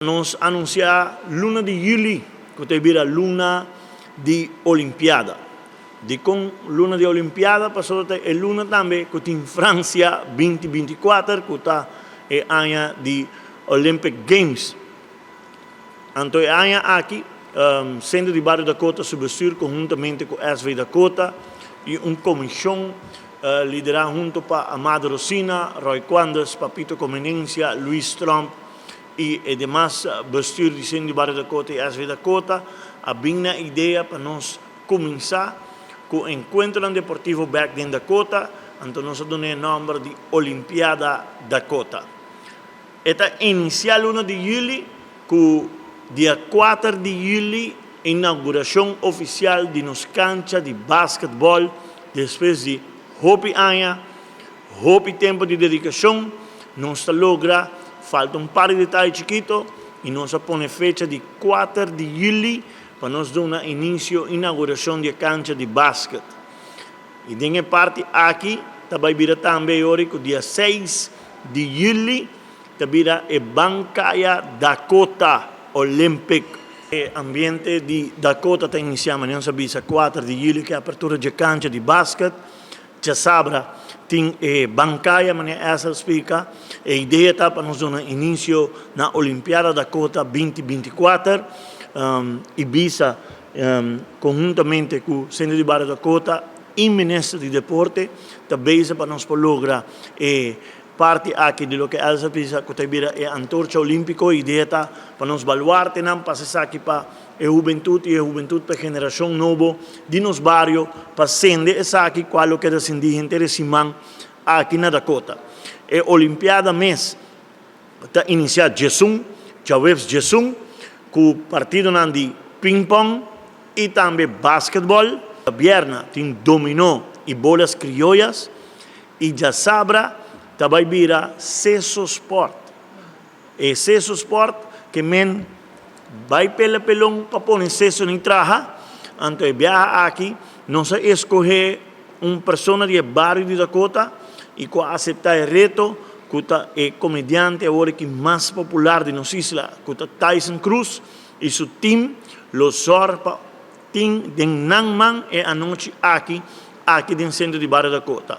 Nos anuncia luna de juli, que te vira luna de Olimpiada. De con luna de Olimpiada, pasó el luna también, que en Francia 2024, que está el año de Olympic Games. Entonces, año aquí, Centro de Barrio Dakota se bestuur conjuntamente con SV Dakota y una comisión liderada junto para Amado Rosina, Roy Quandas, Papito Comenencia, Luis Trump y demás bestuur de Centro de Barrio Dakota y SV Dakota. Había una idea para nos comenzar con el encuentro deportivo back in Dakota, entonces nos damos el nombre de Olimpiada Dakota. Esta inicial 1 de juli, con dia 4 de juli, inauguração oficial de nos cancha de basquetebol, depois de hopi anos, hopi tempo de dedicação, nós logra, falta par de detalhes chiquito, e nós põe fecha de 4 de juli para nós dar início à inauguração da cancha de basquete. E dengue parte aqui, também vira também hoje, dia 6 de juli, vira a Bancaya Dakota Olympic. O ambiente de Dakota está iniciando, não sabia, 4 de julho, que é a abertura de cancha de basquete. Já sabe, tem Bancaya, mas essa explica. A ideia está para nós dar início na Olimpiada Dakota 2024. Ibiza, conjuntamente com o Centro de Barrio Dakota e o Ministro de Deporte, também para nós lograr parte aqui de lo que Elsa pisa que vira é antorcha olímpico e ideia para nos baluarte não passar aqui para a juventude para a geração nova de nos barrio para sende essa aqui qual que é das indígenas simão aqui na Dakota. A Olimpiada mês está iniciado Jesum, Chaves Jesum, com partido de ping-pong e também basquetebol. A Vierna tem dominó e bolas criollas e já sabra também vira Ceso Sport. E Ceso Sport que men vai pela pelão para pôr Ceso em traja, então viaja aqui, nós escolher uma pessoa de barrio de Dakota e que aceitar o reto, que é comediante agora que mais popular de nossa isla, que Tyson Cruz e seu time, los Sorpa, team de Nangman e a noite aqui dentro do Centro de Barrio Dakota.